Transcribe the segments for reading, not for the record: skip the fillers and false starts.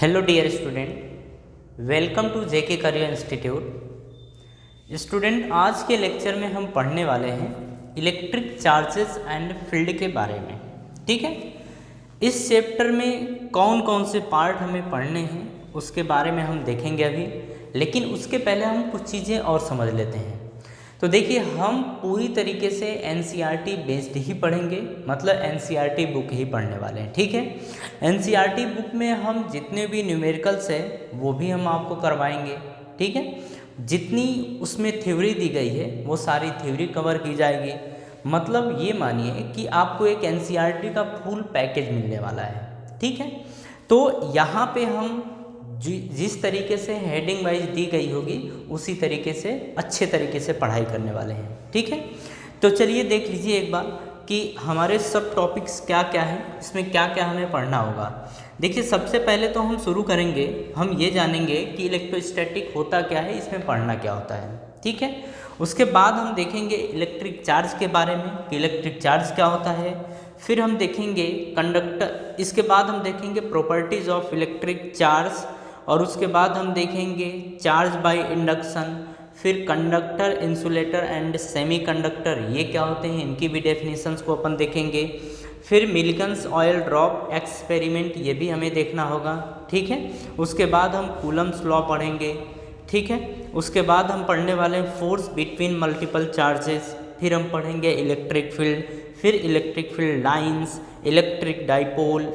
Hello dear student, welcome to JK career institute. Student, आज के lecture में हम पढ़ने वाले हैं इलेक्ट्रिक चार्जेस एंड फील्ड के बारे में। ठीक है, इस चैप्टर में कौन कौन से पार्ट हमें पढ़ने हैं उसके बारे में हम देखेंगे अभी, लेकिन उसके पहले हम कुछ चीज़ें और समझ लेते हैं। तो देखिए, हम पूरी तरीके से एनसीईआरटी बेस्ड ही पढ़ेंगे, मतलब एनसीईआरटी बुक ही पढ़ने वाले हैं। ठीक है, एनसीईआरटी बुक में हम जितने भी न्यूमेरिकल्स है वो भी हम आपको करवाएंगे। ठीक है, जितनी उसमें थ्योरी दी गई है वो सारी थ्योरी कवर की जाएगी। मतलब ये मानिए कि आपको एक एनसीईआरटी का फुल पैकेज मिलने वाला है। ठीक है, तो यहाँ पे हम जिस तरीके से हेडिंग वाइज दी गई होगी उसी तरीके से अच्छे तरीके से पढ़ाई करने वाले हैं। ठीक है, तो चलिए देख लीजिए एक बार कि हमारे सब टॉपिक्स क्या क्या हैं, इसमें क्या क्या हमें पढ़ना होगा। देखिए, सबसे पहले तो हम शुरू करेंगे, हम ये जानेंगे कि इलेक्ट्रोस्टैटिक होता क्या है, इसमें पढ़ना क्या होता है। ठीक है, उसके बाद हम देखेंगे इलेक्ट्रिक चार्ज के बारे में कि इलेक्ट्रिक चार्ज क्या होता है। फिर हम देखेंगे कंडक्टर, इसके बाद हम देखेंगे प्रॉपर्टीज़ ऑफ इलेक्ट्रिक चार्ज, और उसके बाद हम देखेंगे चार्ज बाय इंडक्शन। फिर कंडक्टर, इंसुलेटर एंड सेमीकंडक्टर, ये क्या होते हैं, इनकी भी डेफिनेशंस को अपन देखेंगे। फिर मिल्किंस ऑयल ड्रॉप एक्सपेरिमेंट, ये भी हमें देखना होगा। ठीक है, उसके बाद हम कूलम्स लॉ पढ़ेंगे। ठीक है, उसके बाद हम पढ़ने वाले हैं फोर्स बिटवीन मल्टीपल चार्जेस। फिर हम पढ़ेंगे इलेक्ट्रिक फील्ड, फिर electric field lines, electric dipole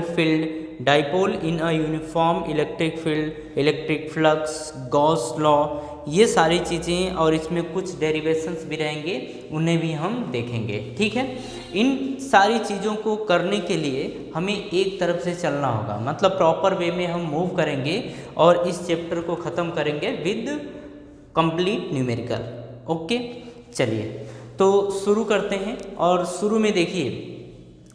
field, dipole in a uniform electric field, electric flux, Gauss law, ये सारी चीज़ें, और इसमें कुछ डेरिवेशंस भी रहेंगे, उन्हें भी हम देखेंगे। ठीक है, इन सारी चीज़ों को करने के लिए हमें एक तरफ से चलना होगा, मतलब प्रॉपर वे में हम मूव करेंगे और इस चैप्टर को ख़त्म करेंगे विद कंप्लीट न्यूमेरिकल। ओके, चलिए तो शुरू करते हैं। और शुरू में देखिए,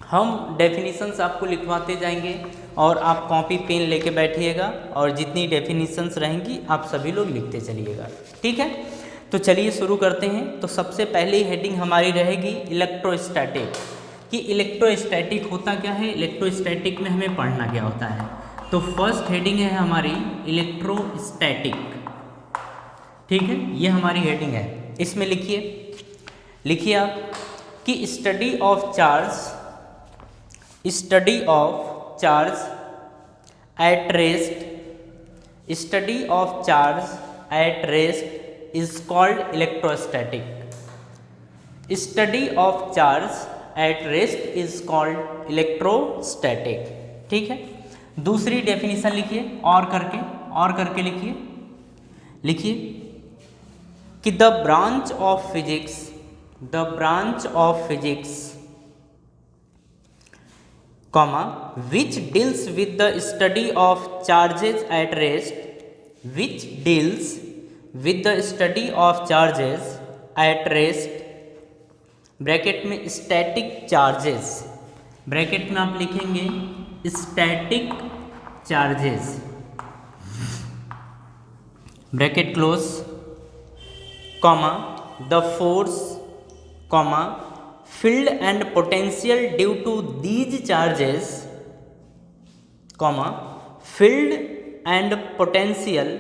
हम डेफिनेशंस आपको लिखवाते जाएंगे और आप कॉपी पेन लेके बैठिएगा और जितनी डेफिनेशंस रहेंगी आप सभी लोग लिखते चलिएगा। ठीक है, तो चलिए शुरू करते हैं। तो सबसे पहली हेडिंग हमारी रहेगी इलेक्ट्रोस्टैटिक, कि इलेक्ट्रोस्टैटिक होता क्या है, इलेक्ट्रोस्टैटिक में हमें पढ़ना क्या होता है। तो फर्स्ट हेडिंग है हमारी इलेक्ट्रोस्टैटिक। ठीक है, ये हमारी हेडिंग है। इसमें लिखिए आप कि study of charge at rest, study of charge at rest is called electrostatic. Study of charge at rest is called electrostatic. ठीक है, दूसरी डेफिनेशन लिखिए, और करके लिखिए कि the branch of physics comma which deals with the study of charges at rest, bracket में static charges, bracket में आप लिखेंगे static charges, bracket close, comma the force, comma field and potential due to these charges, comma field and potential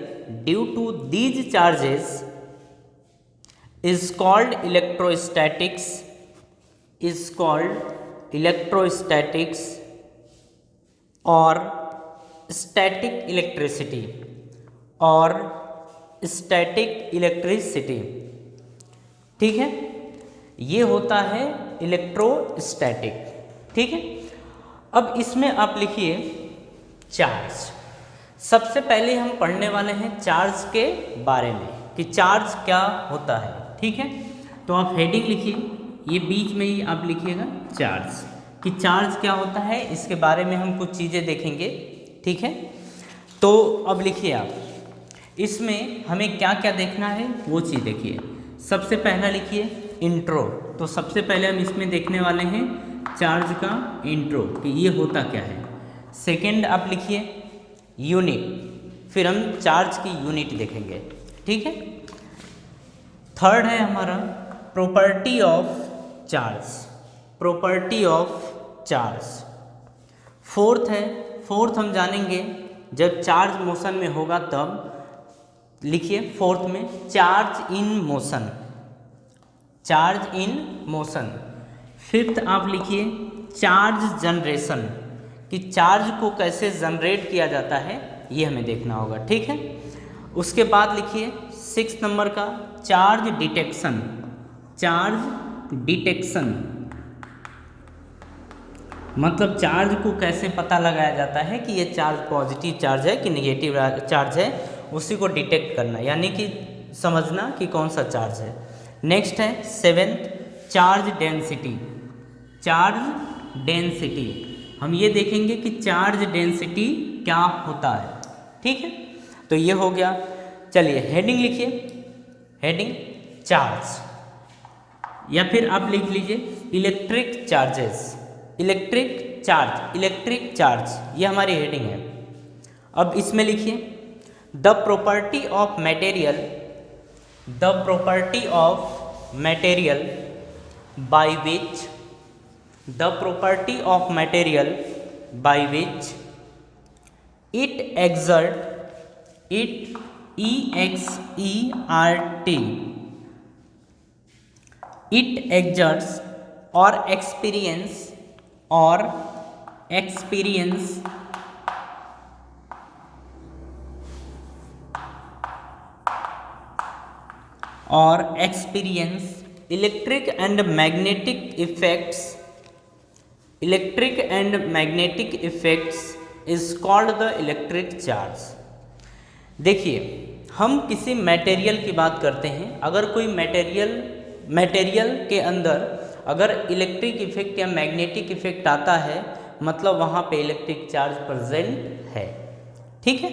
due to these charges is called electrostatics, or static electricity। ठीक है, ये होता है electrostatic. ठीक है, अब इसमें आप लिखिए चार्ज। सबसे पहले हम पढ़ने वाले हैं चार्ज के बारे में कि चार्ज क्या होता है। ठीक है, तो आप हेडिंग लिखिए, ये बीच में ही आप लिखिएगा चार्ज, कि चार्ज क्या होता है, इसके बारे में हम कुछ चीज़ें देखेंगे। ठीक है, तो अब लिखिए आप, इसमें हमें क्या क्या देखना है वो चीज़ देखिए। सबसे पहला लिखिए इंट्रो। तो सबसे पहले हम इसमें देखने वाले हैं चार्ज का इंट्रो कि ये होता क्या है। सेकंड आप लिखिए यूनिट, फिर हम चार्ज की यूनिट देखेंगे। ठीक है, थर्ड है हमारा प्रॉपर्टी ऑफ चार्ज। फोर्थ है फोर्थ हम जानेंगे जब चार्ज मोशन में होगा तब। लिखिए फोर्थ में charge in motion, charge in motion. Fifth आप लिखिए चार्ज जनरेशन, कि चार्ज को कैसे जनरेट किया जाता है ये हमें देखना होगा, ठीक है। उसके बाद लिखिए सिक्स नंबर का चार्ज डिटेक्शन, चार्ज डिटेक्शन मतलब चार्ज को कैसे पता लगाया जाता है कि ये चार्ज पॉजिटिव चार्ज है कि निगेटिव चार्ज है, उसी को डिटेक्ट करना, यानी कि समझना कि कौन सा चार्ज है। नेक्स्ट है seventh charge density, charge density हम ये देखेंगे कि चार्ज डेंसिटी क्या होता है, ठीक है। तो ये हो गया। चलिए हेडिंग लिखिए, हेडिंग चार्ज, या फिर आप लिख लीजिए electric charges, electric charge, electric charge ये हमारी हेडिंग है। अब इसमें लिखिए the property of material, the property of material by which, the property of material by which it exert, it EXERT, it exerts or experience electric and magnetic effects, electric and magnetic effects is called the electric charge। देखिए हम किसी material की बात करते हैं, अगर कोई material के अंदर अगर इलेक्ट्रिक इफेक्ट या मैग्नेटिक इफेक्ट आता है मतलब वहाँ पे इलेक्ट्रिक चार्ज प्रेजेंट है, ठीक है।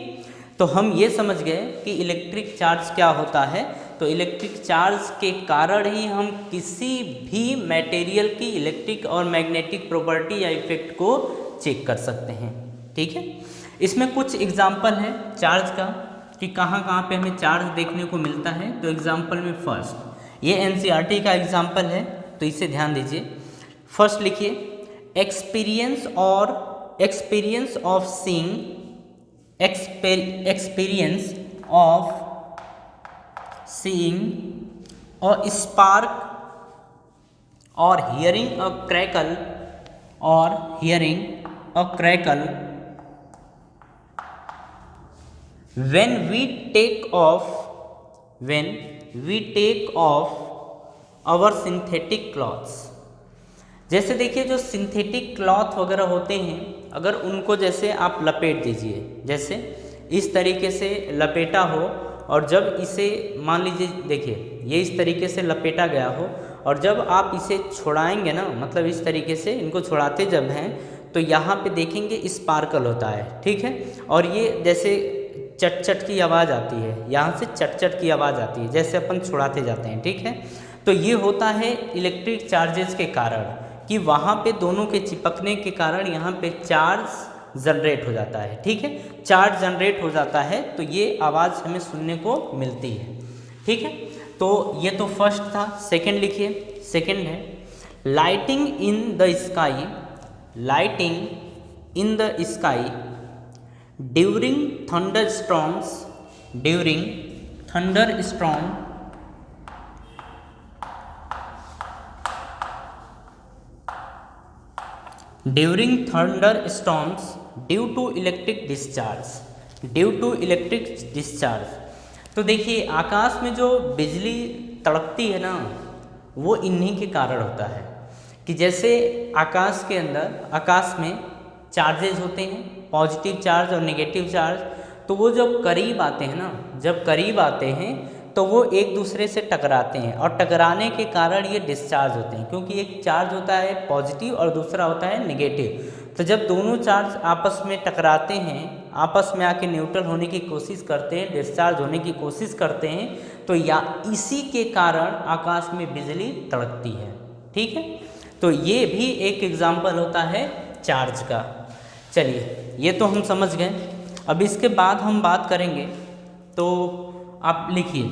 तो हम ये समझ गए कि इलेक्ट्रिक चार्ज क्या होता है। तो इलेक्ट्रिक चार्ज के कारण ही हम किसी भी मटेरियल की इलेक्ट्रिक और मैग्नेटिक प्रॉपर्टी या इफेक्ट को चेक कर सकते हैं, ठीक है। इसमें कुछ एग्जाम्पल है चार्ज का कि कहाँ कहाँ पे हमें चार्ज देखने को मिलता है। तो एग्जाम्पल में फर्स्ट ये NCERT का एग्जाम्पल है, तो इसे ध्यान दीजिए। फर्स्ट लिखिए experience of seeing, experience of seeing a spark और हियरिंग अ क्रैकल, और hearing a crackle when we take off our synthetic clothes। जैसे देखिए जो सिंथेटिक क्लॉथ वगैरह होते हैं, अगर उनको जैसे आप लपेट दीजिए, जैसे इस तरीके से लपेटा हो, और जब इसे मान लीजिए देखिए ये इस तरीके से लपेटा गया हो, और जब आप इसे छुड़ाएंगे ना, मतलब इस तरीके से इनको छुड़ाते जब हैं तो यहाँ पे देखेंगे स्पार्कल होता है, ठीक है। और ये जैसे चट चट की आवाज़ आती है, यहाँ से चट चट की आवाज़ आती है जैसे अपन छुड़ाते जाते हैं, ठीक है। तो ये होता है इलेक्ट्रिक चार्जेस के कारण, कि वहाँ पे दोनों के चिपकने के कारण यहाँ पे चार्ज जनरेट हो जाता है, ठीक है। चार्ज जनरेट हो जाता है तो ये आवाज़ हमें सुनने को मिलती है, ठीक है। तो ये तो फर्स्ट था। सेकंड लिखिए, सेकंड है lighting in the sky, lighting in the sky during thunderstorms, during thunderstorm during thunderstorms due to electric discharge, due to electric discharge. तो देखिए आकाश में जो बिजली तड़कती है ना, वो इन्हीं के कारण होता है, कि जैसे आकाश के अंदर, आकाश में चार्जेस होते हैं, पॉजिटिव चार्ज और नेगेटिव चार्ज। तो वो जब करीब आते हैं ना, जब करीब आते हैं तो वो एक दूसरे से टकराते हैं, और टकराने के कारण ये डिस्चार्ज होते हैं, क्योंकि एक चार्ज होता है पॉजिटिव और दूसरा होता है नेगेटिव। तो जब दोनों चार्ज आपस में टकराते हैं, आपस में आके न्यूट्रल होने की कोशिश करते हैं, डिस्चार्ज होने की कोशिश करते हैं, तो या इसी के कारण आकाश में बिजली तड़कती है, ठीक है। तो ये भी एक एग्जाम्पल होता है चार्ज का। चलिए ये तो हम समझ गए। अब इसके बाद हम बात करेंगे, तो आप लिखिए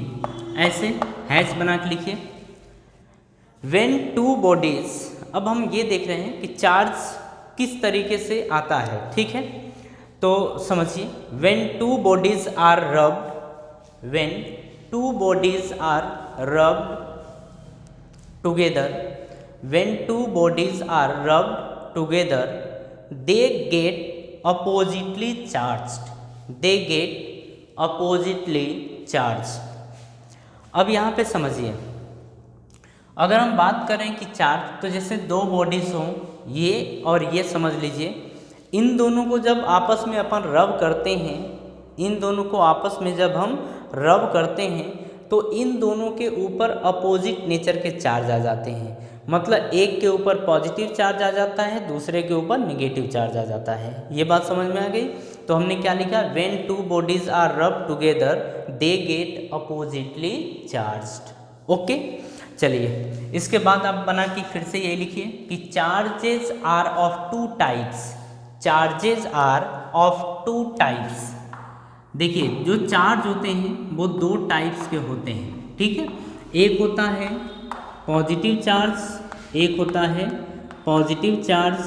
ऐसे हैश बना के लिखिए व्हेन टू बॉडीज। अब हम ये देख रहे हैं कि चार्ज किस तरीके से आता है, ठीक है। तो समझिए, when two bodies are rubbed, when two bodies are rubbed together, when two bodies are rubbed together, they get oppositely charged, they get oppositely charged. अब यहाँ पे समझिए, अगर हम बात करें कि चार्ज, तो जैसे दो बॉडीज हों, ये और ये समझ लीजिए, इन दोनों को जब आपस में अपन रब करते हैं, इन दोनों को आपस में जब हम रब करते हैं तो इन दोनों के ऊपर अपोजिट नेचर के चार्ज आ जाते हैं। मतलब एक के ऊपर पॉजिटिव चार्ज आ जाता है, दूसरे के ऊपर नेगेटिव चार्ज आ जाता है। ये बात समझ में आ गई? तो हमने क्या लिखा, व्हेन टू बॉडीज आर रब together they get oppositely charged. Okay, चलिए इसके बाद आप बना के फिर से ये लिखिए कि charges are of two types, charges are of two types. देखिए जो चार्ज होते हैं वो दो टाइप्स के होते हैं, ठीक है। एक होता है पॉजिटिव चार्ज, एक होता है पॉजिटिव चार्ज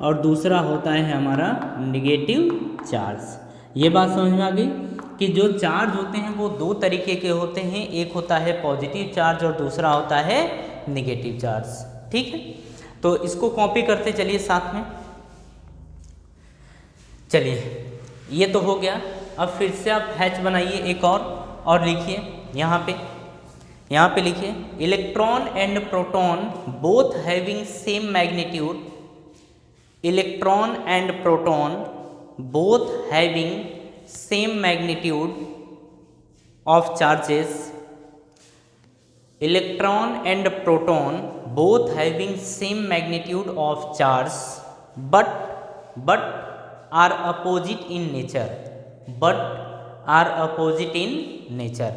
और दूसरा होता है हमारा नेगेटिव चार्ज। ये बात समझ में आ गई कि जो चार्ज होते हैं वो दो तरीके के होते हैं, एक होता है पॉजिटिव चार्ज और दूसरा होता है नेगेटिव चार्ज, ठीक है। तो इसको कॉपी करते चलिए साथ में। चलिए ये तो हो गया। अब फिर से आप हैच बनाइए एक और लिखिए यहाँ पे लिखिए electron and proton both having same magnitude, electron and proton both having same magnitude of charges, electron and proton both having same magnitude of charge but are opposite in nature, but are opposite in nature.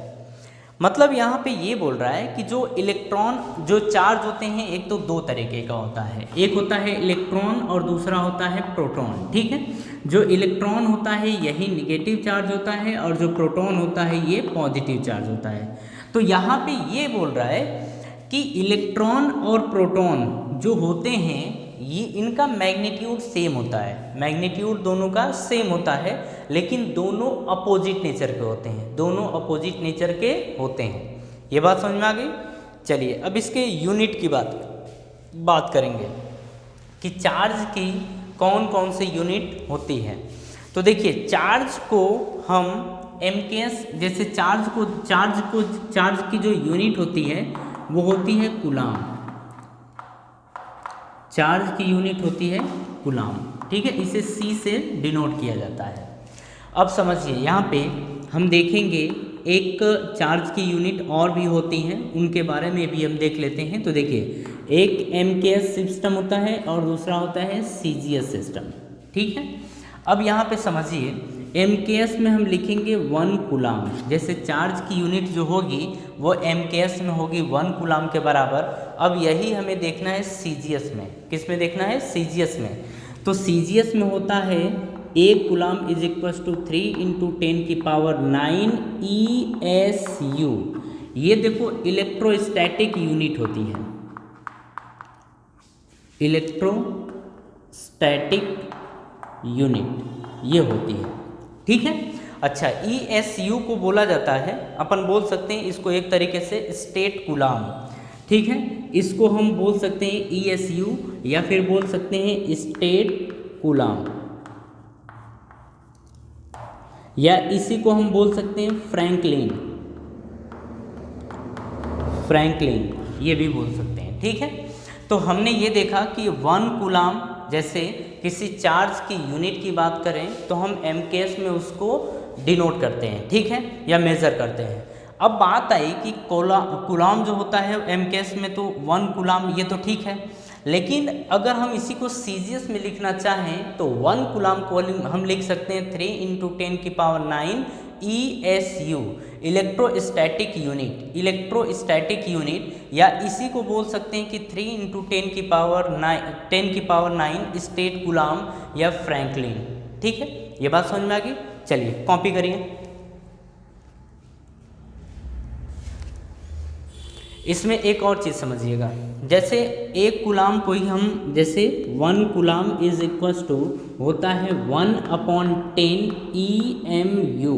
मतलब यहाँ पे ये बोल रहा है कि जो electron, जो चार्ज होते हैं, एक तो दो तरीके का होता है, एक होता है इलेक्ट्रॉन और दूसरा होता है प्रोटॉन, ठीक है। जो इलेक्ट्रॉन होता है यही नेगेटिव चार्ज होता है और जो प्रोटॉन होता है ये पॉजिटिव चार्ज होता है। तो यहाँ पे ये बोल रहा है कि इलेक्ट्रॉन और प्रोटॉन जो होते हैं ये इनका मैग्नीट्यूड सेम होता है, मैग्नीट्यूड दोनों का सेम होता है, लेकिन दोनों अपोजिट नेचर के होते हैं, दोनों अपोजिट नेचर के होते हैं। ये बात समझ में आ गई? चलिए अब इसके यूनिट की बात करेंगे कि चार्ज की कौन कौन से यूनिट होती है। तो देखिए चार्ज को हम एमकेएस, जैसे चार्ज की जो यूनिट होती है वो होती है कूलाम, चार्ज की यूनिट होती है कूलाम, ठीक है। इसे C से डिनोट किया जाता है। अब समझिए यहाँ पे हम देखेंगे एक चार्ज की यूनिट और भी होती हैं, उनके बारे में भी हम देख लेते हैं। तो देखिए एक MKS सिस्टम होता है और दूसरा होता है CGS सिस्टम, ठीक है। अब यहाँ पे समझिए MKS में हम लिखेंगे 1 कूलाम, जैसे चार्ज की यूनिट जो होगी वो MKS में होगी 1 कूलाम के बराबर। अब यही हमें देखना है CGS में, किस में देखना है? CGS में। तो CGS में होता है 1 coulomb is equals to 3 × 10⁹ ESU। ये देखो इलेक्ट्रोस्टैटिक यूनिट होती है, इलेक्ट्रोस्टैटिक यूनिट ये होती है, ठीक है। अच्छा ESU को बोला जाता है, अपन बोल सकते हैं इसको एक तरीके से स्टेट कूलाम, ठीक है। इसको हम बोल सकते हैं ESU या फिर बोल सकते हैं स्टेट कूलाम, या इसी को हम बोल सकते हैं फ्रैंकलिन, ये भी बोल सकते हैं, ठीक है। तो हमने ये देखा कि 1 कूलाम, जैसे किसी चार्ज की यूनिट की बात करें तो हम MKS में उसको डिनोट करते हैं, ठीक है, या मेज़र करते हैं। अब बात आई कि कूलाम जो होता है MKS में तो 1 कूलाम, ये तो ठीक है, लेकिन अगर हम इसी को CGS में लिखना चाहें तो 1 कूलाम को हम लिख सकते हैं 3 × 10⁹ ESU, इलेक्ट्रोस्टैटिक यूनिट, या इसी को बोल सकते हैं कि 3 × 10⁹ स्टेट कूलाम या फ्रैंकलिन, ठीक है। ये बात समझ में आ गई? चलिए कॉपी करिए। इसमें एक और चीज़ समझिएगा, जैसे एक कूलाम को ही हम, जैसे 1 कूलाम इज इक्वल्स टू होता है 1/10 EMU।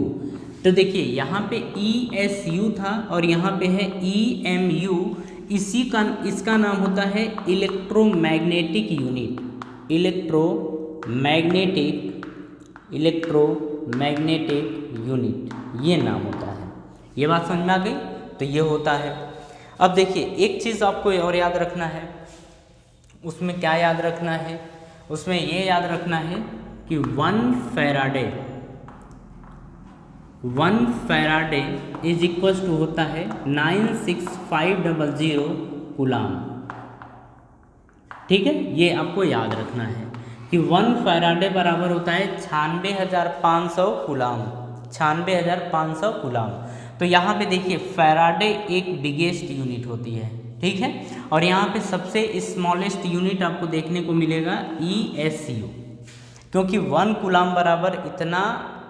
तो देखिए यहाँ पे ESU था और यहाँ पे है EMU, इसका नाम होता है इलेक्ट्रोमैग्नेटिक यूनिट, इलेक्ट्रोमैग्नेटिक यूनिट, ये नाम होता है। ये बात समझ में आ गई? तो ये होता है। अब देखिए एक चीज़ आपको और याद रखना है, उसमें क्या याद रखना है, उसमें ये याद रखना है कि 1 फैराडे इज इक्वल्स टू होता है 96500 कूलाम। ठीक है, ये आपको याद रखना है कि 1 फैराडे बराबर होता है 96,500 कूलाम, 96,500 कूलाम। तो यहाँ पे देखिए फैराडे एक बिगेस्ट यूनिट होती है, ठीक है, और यहाँ पे सबसे स्मॉलेस्ट यूनिट आपको देखने को मिलेगा ESU, क्योंकि 1 कूलाम बराबर इतना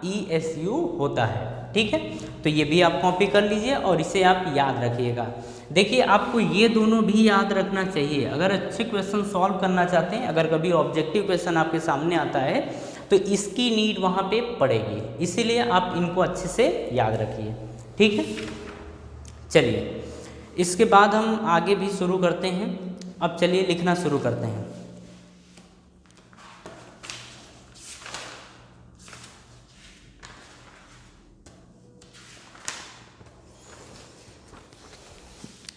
ESU होता है। ठीक है, तो ये भी आप कॉपी कर लीजिए और इसे आप याद रखिएगा। देखिए आपको ये दोनों भी याद रखना चाहिए अगर अच्छे क्वेश्चन सॉल्व करना चाहते हैं। अगर कभी ऑब्जेक्टिव क्वेश्चन आपके सामने आता है तो इसकी नीड वहाँ पे पड़ेगी, इसीलिए आप इनको अच्छे से याद रखिए। ठीक है, चलिए इसके बाद हम आगे भी शुरू करते हैं। अब चलिए लिखना शुरू करते हैं।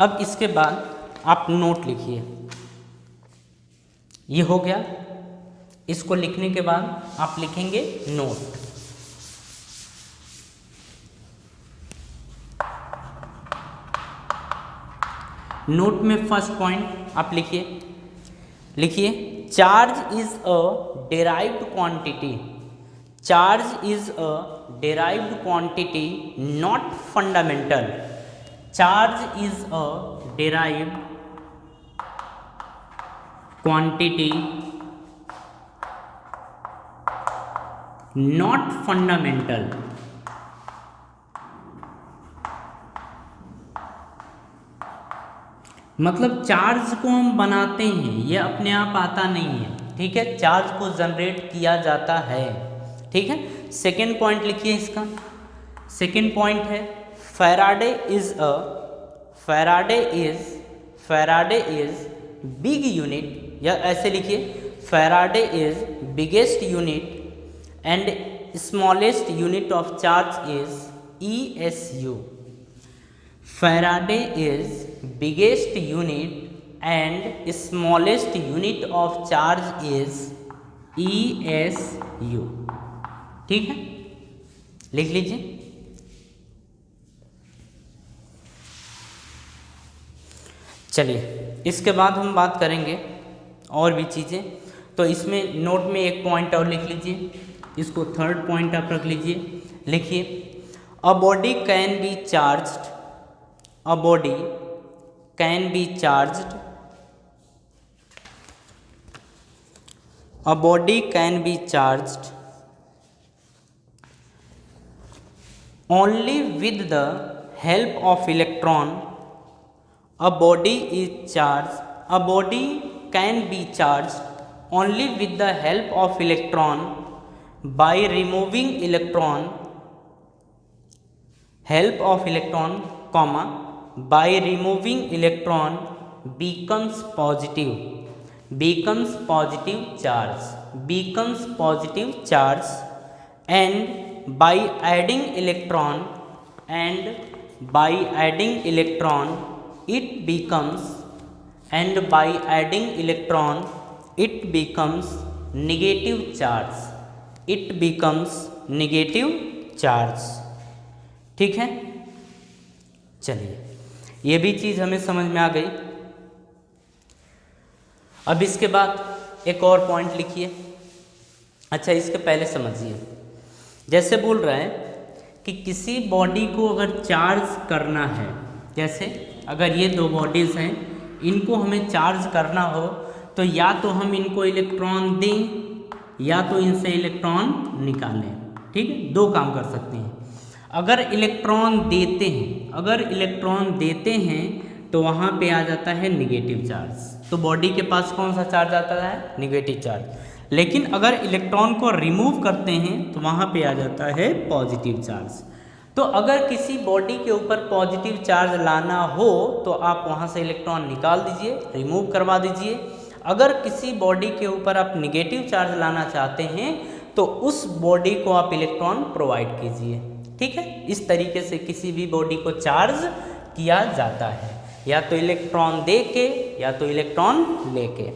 अब इसके बाद आप नोट लिखिए। ये हो गया, इसको लिखने के बाद आप लिखेंगे नोट। नोट में फर्स्ट पॉइंट आप लिखिए charge is a derived quantity, charge is a derived quantity not fundamental, charge is a derived quantity not fundamental। मतलब चार्ज को हम बनाते हैं, ये अपने आप आता नहीं है। ठीक है, चार्ज को जनरेट किया जाता है। ठीक है, सेकेंड पॉइंट लिखिए इसका। सेकेंड पॉइंट है फैराडे इज बिग यूनिट, या ऐसे लिखिए Faraday is biggest unit and smallest unit of charge is ESU। Faraday is biggest unit and smallest unit of charge is ESU। ठीक है, लिख लीजिए। चलिए इसके बाद हम बात करेंगे और भी चीज़ें। तो इसमें नोट में एक पॉइंट और लिख लीजिए, इसको थर्ड पॉइंट आप रख लीजिए। लिखिए a body can be charged, a body can be charged, a body can be charged only with the help of electron. A body is charged, a body can be charged only with the help of electron by removing electron, help of electron, comma, by removing electron becomes positive, becomes positive charge, becomes positive charge, and by adding electron, and by adding electron it becomes, and by adding electron it becomes negative charge, it becomes negative charge। ठीक है, चलिए ये भी चीज़ हमें समझ में आ गई। अब इसके बाद एक और पॉइंट लिखिए। अच्छा इसके पहले समझिए, जैसे बोल रहा है कि किसी बॉडी को अगर चार्ज करना है, जैसे अगर ये दो बॉडीज़ हैं, इनको हमें चार्ज करना हो तो या तो हम इनको इलेक्ट्रॉन दें या तो इनसे इलेक्ट्रॉन निकालें। ठीक है, दो काम कर सकते हैं। अगर इलेक्ट्रॉन देते हैं, अगर इलेक्ट्रॉन देते हैं तो वहाँ पे आ जाता है निगेटिव चार्ज। तो बॉडी के पास कौन सा चार्ज आता है? Negative charge. लेकिन अगर इलेक्ट्रॉन को रिमूव करते हैं तो वहाँ पे आ जाता है पॉजिटिव चार्ज। तो अगर किसी बॉडी के ऊपर पॉजिटिव चार्ज लाना हो तो आप वहाँ से इलेक्ट्रॉन निकाल दीजिए, रिमूव करवा दीजिए। अगर किसी बॉडी के ऊपर आप निगेटिव चार्ज लाना चाहते हैं तो उस बॉडी को आप इलेक्ट्रॉन प्रोवाइड कीजिए। ठीक है, इस तरीके से किसी भी बॉडी को चार्ज किया जाता है, या तो इलेक्ट्रॉन दे के या तो इलेक्ट्रॉन लेके।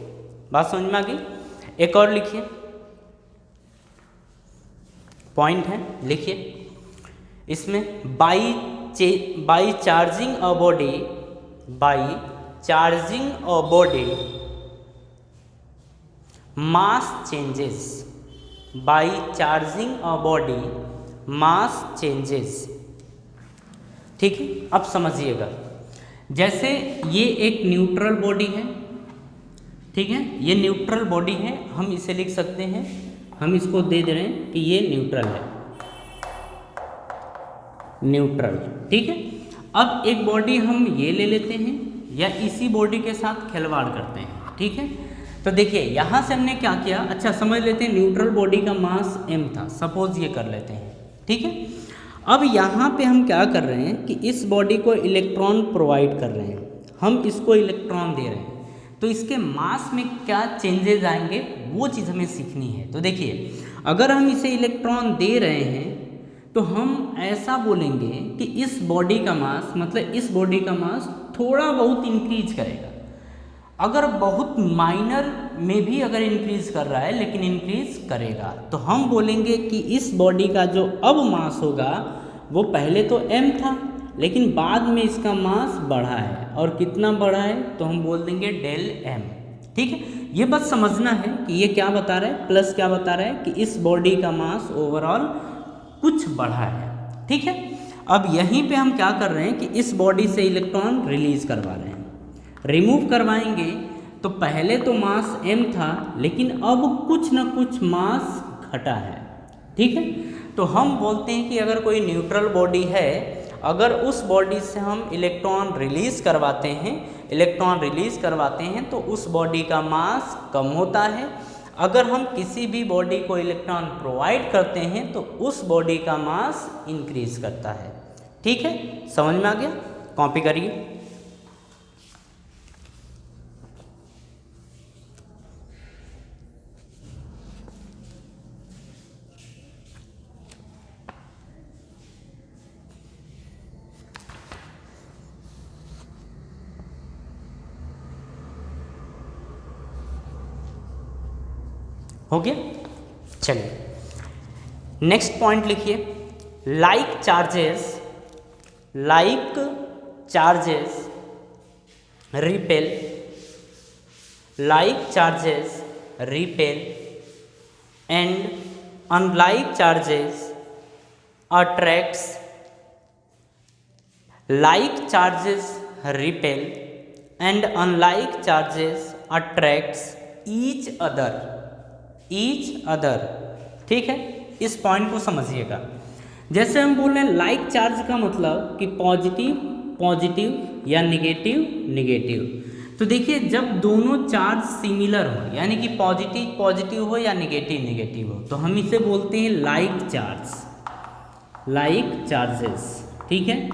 बात समझ में आ गई? एक और लिखिए, पॉइंट है, लिखिए इसमें by charging a body, by charging a body mass changes, by charging a body mass changes. ठीक है, अब समझिएगा, जैसे ये एक न्यूट्रल बॉडी है, ठीक है, ये न्यूट्रल बॉडी है, हम इसे लिख सकते हैं, हम इसको दे दे रहे हैं कि ये न्यूट्रल है, न्यूट्रल। ठीक है, अब एक बॉडी हम ये ले लेते हैं या इसी बॉडी के साथ खिलवाड़ करते हैं। ठीक है, तो देखिए यहाँ से हमने क्या किया, अच्छा समझ लेते हैं न्यूट्रल बॉडी का मास m था, सपोज ये कर लेते हैं। ठीक है, अब यहाँ पे हम क्या कर रहे हैं कि इस बॉडी को इलेक्ट्रॉन प्रोवाइड कर रहे हैं, हम इसको इलेक्ट्रॉन दे रहे हैं, तो इसके मास में क्या चेंजेस आएंगे वो चीज़ हमें सीखनी है। तो देखिए, अगर हम इसे इलेक्ट्रॉन दे रहे हैं तो हम ऐसा बोलेंगे कि इस बॉडी का मास, मतलब इस बॉडी का मास थोड़ा बहुत इंक्रीज करेगा। अगर बहुत माइनर में भी अगर इंक्रीज कर रहा है लेकिन इंक्रीज करेगा, तो हम बोलेंगे कि इस बॉडी का जो अब मास होगा वो पहले तो m था लेकिन बाद में इसका मास बढ़ा है, और कितना बढ़ा है तो हम बोल देंगे डेल m। ठीक है, ये बस समझना है कि ये क्या बता रहा है, प्लस क्या बता रहा है कि इस बॉडी का मास ओवरऑल कुछ बढ़ा है। ठीक है, अब यहीं पे हम क्या कर रहे हैं कि इस बॉडी से इलेक्ट्रॉन रिलीज करवा रहे हैं, रिमूव करवाएंगे तो पहले तो मास m था लेकिन अब कुछ ना कुछ मास घटा है। ठीक है, तो हम बोलते हैं कि अगर कोई न्यूट्रल बॉडी है, अगर उस बॉडी से हम इलेक्ट्रॉन रिलीज करवाते हैं तो उस बॉडी का मास कम होता है। अगर हम किसी भी बॉडी को इलेक्ट्रॉन प्रोवाइड करते हैं तो उस बॉडी का मास इंक्रीज करता है। ठीक है, समझ में आ गया? कॉपी करिए। हो गया? चलिए नेक्स्ट पॉइंट लिखिए, like charges repel, like charges repel and unlike charges attracts, like charges repel and unlike charges attracts each other. ठीक है, इस पॉइंट को समझिएगा। जैसे हम बोल रहे हैं लाइक चार्ज का मतलब कि पॉजिटिव या निगेटिव। तो देखिए, जब दोनों चार्ज सिमिलर हो, यानी कि पॉजिटिव हो या निगेटिव हो, तो हम इसे बोलते हैं लाइक चार्जेस। ठीक है,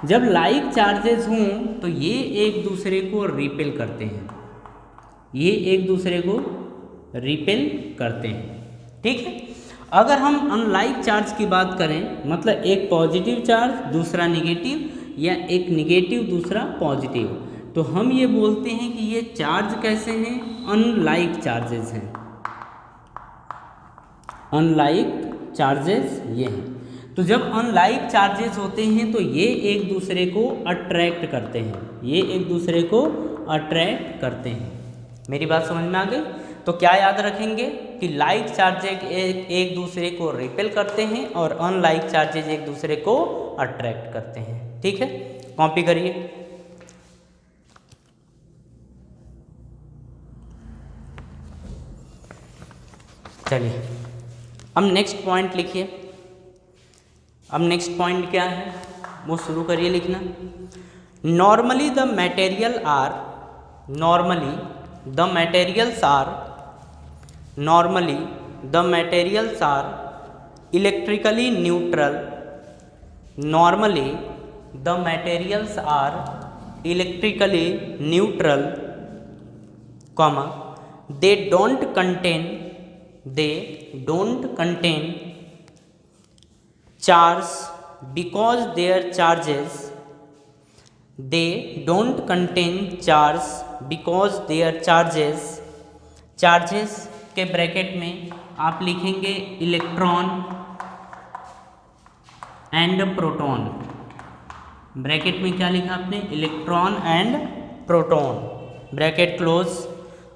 जब लाइक चार्जेस हों तो ये एक दूसरे को रिपेल करते हैं, ठीक है। अगर हम अनलाइक चार्ज की बात करें, मतलब एक पॉजिटिव चार्ज दूसरा निगेटिव या एक निगेटिव दूसरा पॉजिटिव, तो हम ये बोलते हैं कि ये चार्ज कैसे हैं, अनलाइक चार्जेस हैं। अनलाइक चार्जेस ये हैं। तो जब अनलाइक चार्जेस होते हैं तो ये एक दूसरे को अट्रैक्ट करते हैं, मेरी बात समझ में आ गई? तो क्या याद रखेंगे कि लाइक चार्जेस एक दूसरे को रिपेल करते हैं और अनलाइक चार्जेस एक दूसरे को अट्रैक्ट करते हैं। ठीक है, कॉपी करिए। चलिए अब नेक्स्ट पॉइंट लिखिए। अब नेक्स्ट पॉइंट क्या है वो शुरू करिए लिखना। Normally the material are normally the materials are normally the materials are electrically neutral. Normally the materials are electrically neutral, comma, they don't contain charge because their charges they don't contain charge because their charges के bracket में आप लिखेंगे electron and proton. Bracket में क्या लिखा आपने? Electron and proton, bracket close,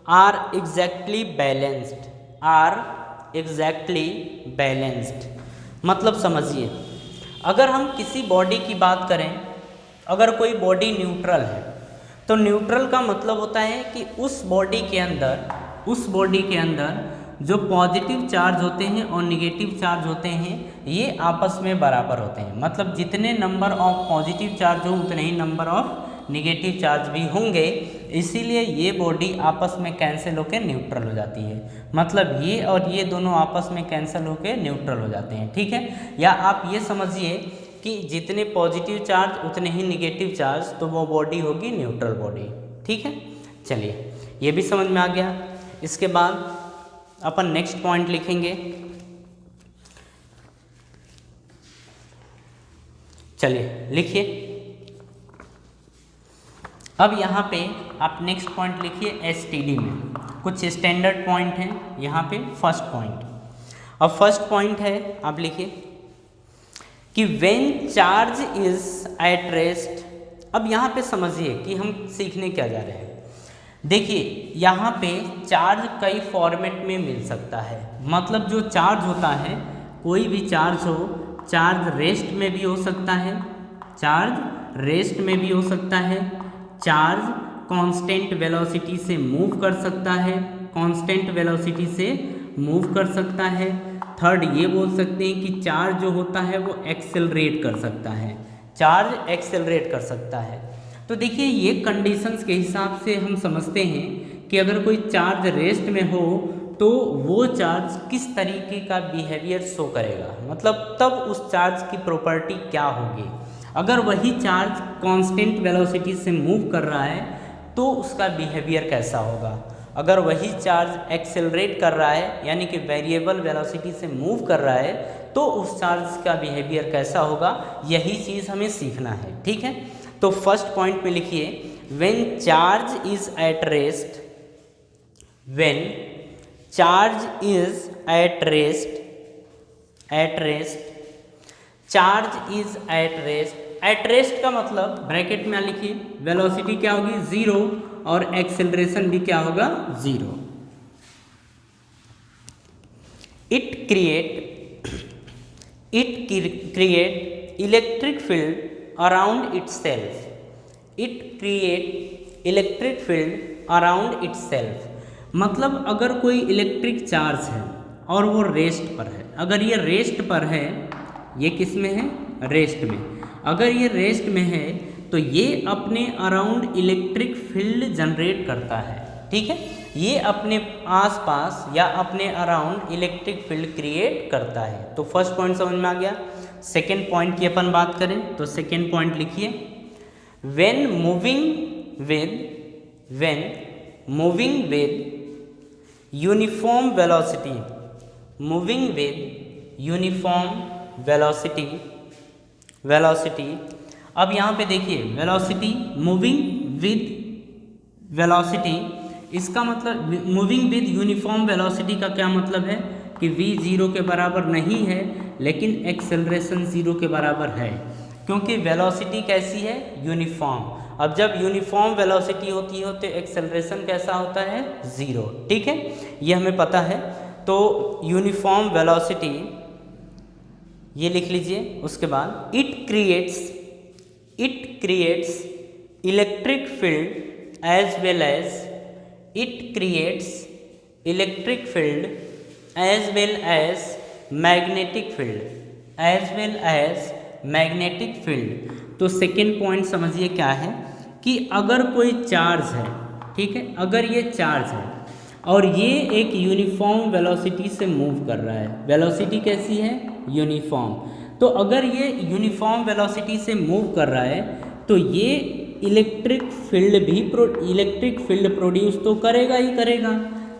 are exactly balanced. मतलब समझिए, अगर हम किसी बॉडी की बात करें, अगर कोई बॉडी न्यूट्रल है तो न्यूट्रल का मतलब होता है कि उस बॉडी के अंदर जो पॉजिटिव चार्ज होते हैं और निगेटिव चार्ज होते हैं ये आपस में बराबर होते हैं। मतलब जितने नंबर ऑफ पॉजिटिव चार्ज हो उतने ही नंबर ऑफ निगेटिव चार्ज भी होंगे, इसीलिए ये बॉडी आपस में कैंसिल होकर न्यूट्रल हो जाती है। मतलब ये और ये दोनों आपस में कैंसिल होकर न्यूट्रल हो जाते हैं, ठीक है। या आप ये समझिए कि जितने पॉजिटिव चार्ज उतने ही निगेटिव चार्ज, तो वो बॉडी होगी न्यूट्रल बॉडी, ठीक है। चलिए, ये भी समझ में आ गया। इसके बाद अपन नेक्स्ट पॉइंट लिखेंगे। चलिए लिखिए। अब यहाँ पे आप नेक्स्ट पॉइंट लिखिए एसटीडी में। कुछ स्टैंडर्ड पॉइंट हैं यहाँ पे। फर्स्ट पॉइंट, अब फर्स्ट पॉइंट है, आप लिखिए कि when charge is at rest. अब यहाँ पे समझिए कि हम सीखने क्या जा रहे हैं। देखिए, यहाँ पे चार्ज कई फॉर्मेट में मिल सकता है। मतलब जो चार्ज होता है, कोई भी चार्ज हो, चार्ज रेस्ट में भी हो सकता है, चार्ज कांस्टेंट वेलोसिटी से मूव कर सकता है, थर्ड ये बोल सकते हैं कि चार्ज जो होता है वो एक्सेलरेट कर सकता है। तो देखिए, ये कंडीशंस के हिसाब से हम समझते हैं कि अगर कोई चार्ज रेस्ट में हो तो वो चार्ज किस तरीके का बिहेवियर शो करेगा। मतलब तब उस चार्ज की प्रॉपर्टी क्या होगी। अगर वही चार्ज कांस्टेंट वेलोसिटी से मूव कर रहा है तो उसका बिहेवियर कैसा होगा। अगर वही चार्ज एक्सेलरेट कर रहा है, यानी कि वेरिएबल वेलोसिटी से मूव कर रहा है, तो उस चार्ज का बिहेवियर कैसा होगा। यही चीज़ हमें सीखना है, ठीक है। तो फर्स्ट पॉइंट में लिखिए, when charge is at rest, at rest का मतलब ब्रैकेट में लिखिए, वेलोसिटी क्या होगी 0 और एक्सेलरेशन भी क्या होगा 0। It create electric field around itself. मतलब अगर कोई इलेक्ट्रिक चार्ज है और वो रेस्ट पर है, अगर ये रेस्ट पर है, ये किस में है? रेस्ट में। अगर ये रेस्ट में है तो ये अपने अराउंड इलेक्ट्रिक फील्ड जनरेट करता है, ठीक है। ये अपने आसपास या अपने अराउंड इलेक्ट्रिक फील्ड क्रिएट करता है। तो फर्स्ट पॉइंट समझ में आ गया। सेकेंड पॉइंट की अपन बात करें तो सेकेंड पॉइंट लिखिए, when moving with uniform velocity. अब यहाँ पे देखिए, वेलोसिटी, मूविंग विद वेलोसिटी, इसका मतलब मूविंग विद यूनिफॉर्म वेलोसिटी का क्या मतलब है कि v 0 के बराबर नहीं है, लेकिन एक्सेलरेशन 0 के बराबर है, क्योंकि वेलोसिटी कैसी है? यूनिफॉर्म। अब जब यूनिफॉर्म वेलोसिटी होती है तो एक्सेलरेशन कैसा होता है? 0, ठीक है, ये हमें पता है। तो यूनिफॉर्म वेलोसिटी ये लिख लीजिए। उसके बाद it creates electric field as well as magnetic field. तो सेकेंड पॉइंट समझिए क्या है कि अगर कोई चार्ज है, ठीक है, अगर ये चार्ज है और ये एक यूनिफॉर्म वेलोसिटी से मूव कर रहा है, वेलोसिटी कैसी है, यूनिफॉर्म, तो अगर ये यूनिफॉर्म वेलोसिटी से मूव कर रहा है तो ये इलेक्ट्रिक फील्ड प्रोड्यूस तो करेगा ही करेगा,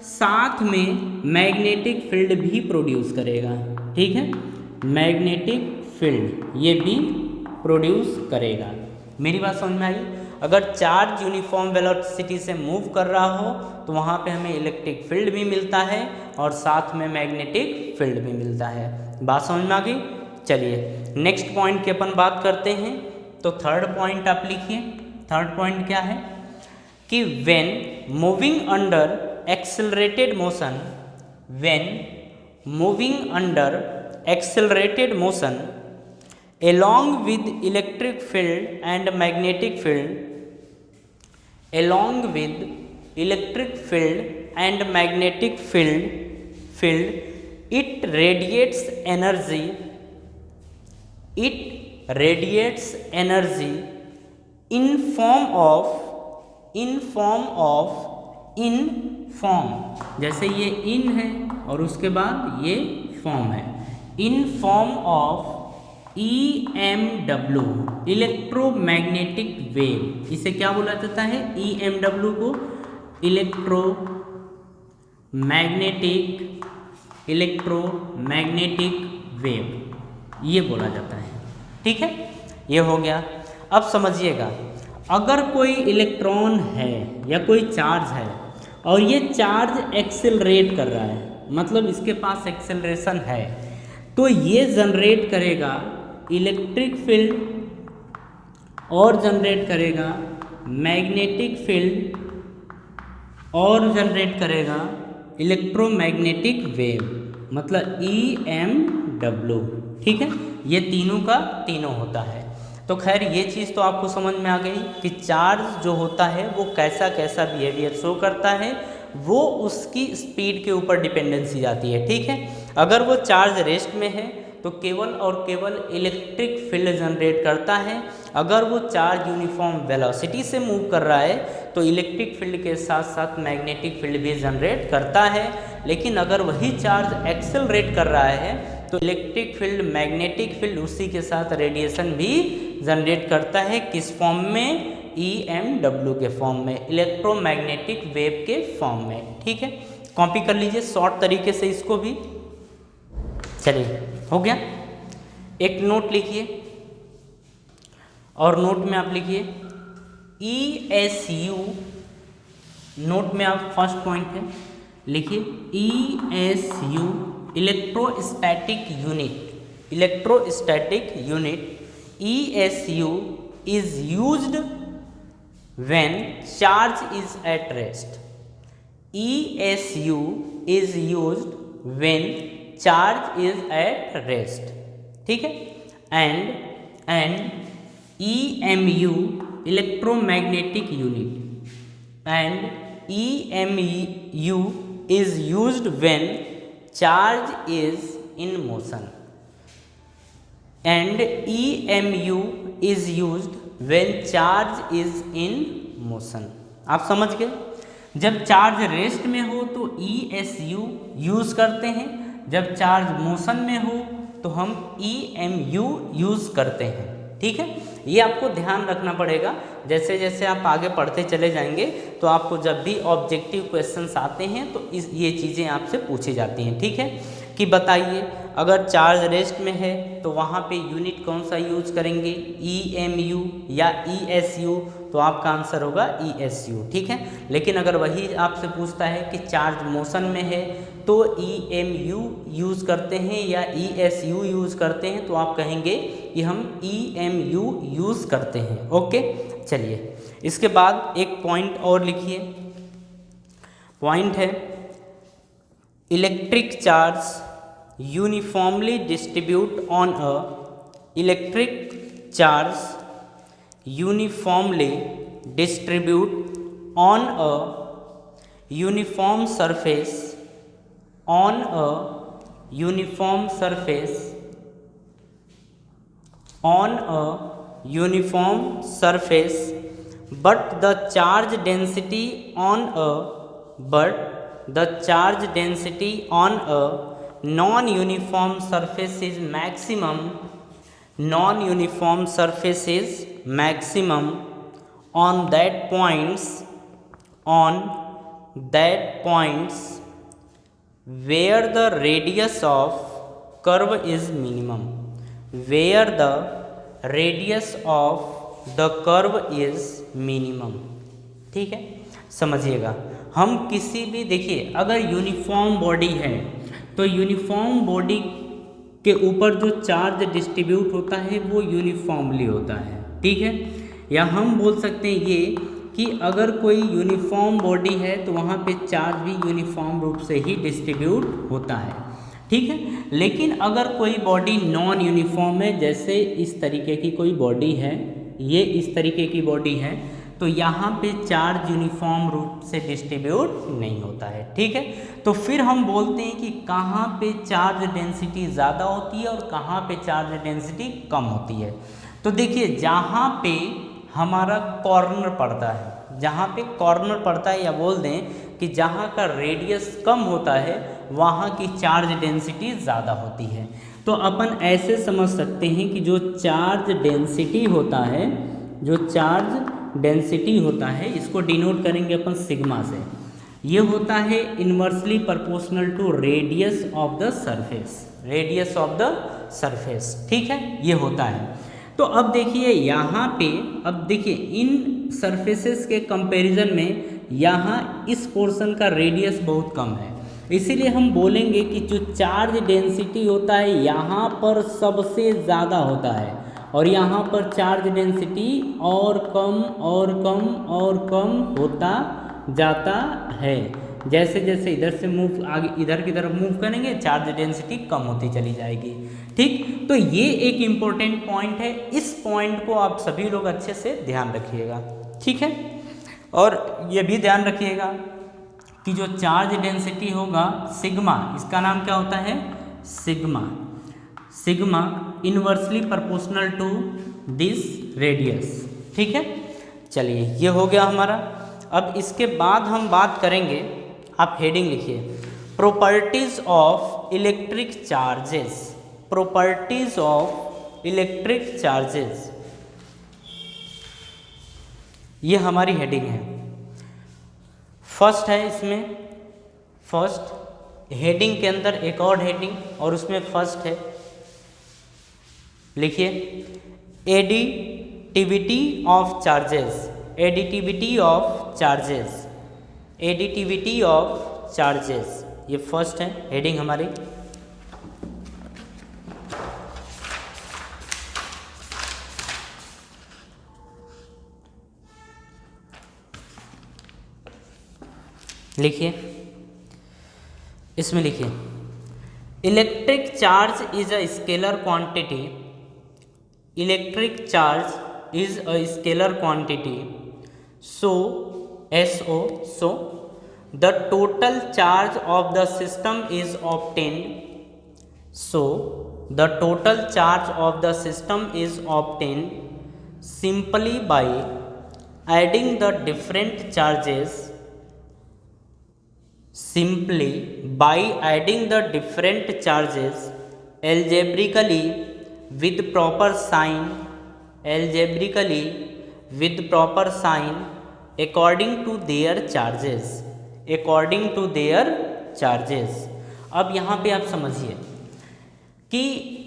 साथ में मैग्नेटिक फील्ड भी प्रोड्यूस करेगा, ठीक है, मैग्नेटिक फील्ड ये भी प्रोड्यूस करेगा। मेरी बात समझ में आई? अगर चार्ज यूनिफॉर्म वेलोसिटी से मूव कर रहा हो तो वहाँ पे हमें इलेक्ट्रिक फील्ड भी मिलता है और साथ में मैग्नेटिक फील्ड भी मिलता है। बात समझ में आ गई? चलिए नेक्स्ट पॉइंट की अपन बात करते हैं। तो थर्ड पॉइंट आप लिखिए। थर्ड पॉइंट क्या है कि when moving under accelerated motion, when moving under accelerated motion along with electric field and magnetic field, along with electric field and magnetic field, it radiates energy, it radiates energy in form जैसे ये इन है और उसके बाद ये form है, in form of EMW, electromagnetic wave. इसे क्या बोला जाता है? EMW को इलेक्ट्रोमैग्नेटिक वेव ये बोला जाता है, ठीक है, ये हो गया। अब समझिएगा, अगर कोई इलेक्ट्रॉन है या कोई चार्ज है और ये चार्ज एक्सेलरेट कर रहा है, मतलब इसके पास एक्सेलरेशन है, तो ये जनरेट करेगा इलेक्ट्रिक फील्ड और जनरेट करेगा मैग्नेटिक फील्ड और जनरेट करेगा इलेक्ट्रोमैग्नेटिक वेव, मतलब EMW, ठीक है, ये तीनों का तीनों होता है। तो खैर ये चीज़ तो आपको समझ में आ गई कि चार्ज जो होता है वो कैसा कैसा बिहेवियर शो करता है, वो उसकी स्पीड के ऊपर डिपेंडेंसी जाती है, ठीक है। अगर वो चार्ज रेस्ट में है तो केवल और केवल इलेक्ट्रिक फील्ड जनरेट करता है। अगर वो चार्ज यूनिफॉर्म वेलोसिटी से मूव कर रहा है तो इलेक्ट्रिक फील्ड के साथ साथ मैग्नेटिक फील्ड भी जनरेट करता है। लेकिन अगर वही चार्ज एक्सेलरेट कर रहा है तो इलेक्ट्रिक फील्ड, मैग्नेटिक फील्ड उसी के साथ रेडिएशन भी जनरेट करता है। किस फॉर्म में? EMW के फॉर्म में, इलेक्ट्रोमैग्नेटिक वेव के फॉर्म में, ठीक है। कॉपी कर लीजिए शॉर्ट तरीके से इसको भी। चलिए हो गया। एक नोट लिखिए और नोट में आप लिखिए ESU, नोट में आप फर्स्ट पॉइंट है लिखिए ESU, electrostatic unit, electrostatic unit. ESU is used when charge is at rest, ESU is used when charge is at rest, ठीक है। and EMU, electromagnetic unit, and EMU is used when charge is in motion, and EMU is used when charge is in motion। आप समझ गए? जब charge rest में हो तो ESU use करते हैं, जब चार्ज मोशन में हो तो हम EMU यूज़ करते हैं, ठीक है। ये आपको ध्यान रखना पड़ेगा। जैसे जैसे आप आगे पढ़ते चले जाएंगे तो आपको जब भी ऑब्जेक्टिव क्वेश्चंस आते हैं तो ये चीज़ें आपसे पूछी जाती हैं, ठीक है। कि बताइए अगर चार्ज रेस्ट में है तो वहाँ पे यूनिट कौन सा यूज करेंगे, EMU या ESU? तो आपका आंसर होगा ESU, ठीक है। लेकिन अगर वही आपसे पूछता है कि चार्ज मोशन में है तो EMU यूज़ करते हैं या ESU यूज़ करते हैं, तो आप कहेंगे कि हम EMU यूज़ करते हैं, ओके। चलिए इसके बाद एक पॉइंट और लिखिए। पॉइंट है electric charge uniformly distribute on a electric charge uniformly distribute on a uniform surface on a uniform surface on a uniform surface, but the charge density on a non-uniform surface is maximum. Non-uniform surface is maximum on that points where the radius of curve is minimum. Where the radius of the curve is minimum. ठीक है, समझिएगा। हम किसी भी, देखिए अगर uniform body है तो यूनिफॉर्म बॉडी के ऊपर जो चार्ज डिस्ट्रीब्यूट होता है वो यूनिफॉर्मली होता है। ठीक है, या हम बोल सकते हैं ये कि अगर कोई यूनिफॉर्म बॉडी है तो वहाँ पे चार्ज भी यूनिफॉर्म रूप से ही डिस्ट्रीब्यूट होता है। ठीक है, लेकिन अगर कोई बॉडी नॉन यूनिफॉर्म है, जैसे इस तरीके की कोई बॉडी है, ये इस तरीके की बॉडी है, तो यहाँ पे चार्ज यूनिफॉर्म रूप से डिस्ट्रीब्यूट नहीं होता है। ठीक है, तो फिर हम बोलते हैं कि कहाँ पे चार्ज डेंसिटी ज़्यादा होती है और कहाँ पे चार्ज डेंसिटी कम होती है। तो देखिए जहाँ पे हमारा कॉर्नर पड़ता है, जहाँ पे कॉर्नर पड़ता है, या बोल दें कि जहाँ का रेडियस कम होता है वहाँ की चार्ज डेंसिटी ज़्यादा होती है। तो अपन ऐसे समझ सकते हैं कि जो चार्ज डेंसिटी होता है, जो चार्ज डेंसिटी होता है, इसको डिनोट करेंगे अपन सिग्मा से। ये होता है inversely proportional to radius of the surface, radius of the surface. ठीक है, ये होता है। तो अब देखिए यहाँ पे, अब देखिए इन सरफेसेस के कंपैरिजन में यहाँ इस पोर्शन का रेडियस बहुत कम है, इसीलिए हम बोलेंगे कि जो चार्ज डेंसिटी होता है यहाँ पर सबसे ज़्यादा होता है, और यहाँ पर चार्ज डेंसिटी और कम और कम और कम होता जाता है। जैसे जैसे इधर से मूव आगे इधर की तरफ मूव करेंगे चार्ज डेंसिटी कम होती चली जाएगी। ठीक, तो ये एक इम्पोर्टेंट पॉइंट है, इस पॉइंट को आप सभी लोग अच्छे से ध्यान रखिएगा। ठीक है, और ये भी ध्यान रखिएगा कि जो चार्ज डेंसिटी होगा सिग्मा, इसका नाम क्या होता है, sigma. Sigma inversely proportional to this radius. ठीक है, चलिए ये हो गया हमारा। अब इसके बाद हम बात करेंगे, आप हेडिंग लिखिए, properties of electric charges. Properties of electric charges, ये हमारी हेडिंग है। फर्स्ट है इसमें, फर्स्ट हेडिंग के अंदर एक और हेडिंग और उसमें फर्स्ट है, लिखिए additivity of charges. Additivity of charges, additivity of charges, ये फर्स्ट है हेडिंग हमारी। लिखिए, इसमें लिखिए electric charge is a scalar quantity. Electric charge is a scalar quantity, so the total charge of the system is obtained, so the total charge of the system is obtained simply by adding the different charges, simply by adding the different charges algebraically with proper sign, algebraically with proper sign according to their charges, according to their charges। अब यहाँ पे आप समझिए कि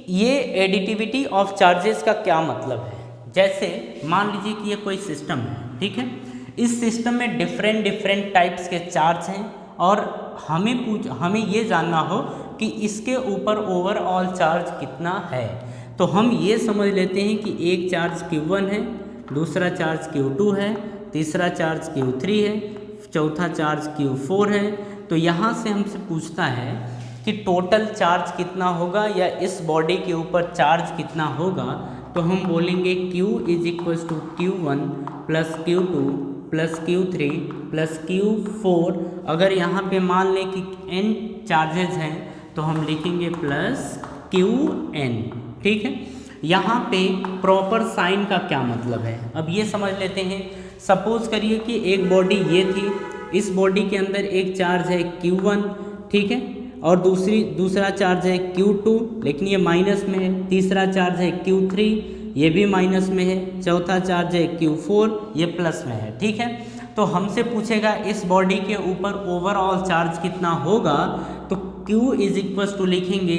ये additivity of charges का क्या मतलब है। जैसे मान लीजिए कि ये कोई सिस्टम है, ठीक है, इस सिस्टम में डिफरेंट टाइप्स के चार्ज हैं और हमें ये जानना हो कि इसके ऊपर ओवरऑल चार्ज कितना है। तो हम ये समझ लेते हैं कि एक चार्ज Q1 है, दूसरा चार्ज Q2 है, तीसरा चार्ज Q3 है, चौथा चार्ज Q4 है। तो यहाँ से हमसे पूछता है कि टोटल चार्ज कितना होगा या इस बॉडी के ऊपर चार्ज कितना होगा। तो हम बोलेंगे Q is equals to Q1 plus Q2 plus Q3 plus Q4। अगर यहाँ पे मान लें कि n चार्जेज हैं तो हम लिखेंगे प्लस Qn। ठीक है, यहाँ पे प्रॉपर साइन का क्या मतलब है, अब ये समझ लेते हैं। सपोज करिए कि एक बॉडी ये थी, इस बॉडी के अंदर एक चार्ज है Q1, ठीक है, और दूसरा चार्ज है Q2, लेकिन ये माइनस में है। तीसरा चार्ज है Q3, ये भी माइनस में है। चौथा चार्ज है Q4, ये प्लस में है, ठीक है। तो हमसे पूछेगा इस बॉडी के ऊपर ओवरऑल चार्ज कितना होगा, तो Q इज इक्वल टू लिखेंगे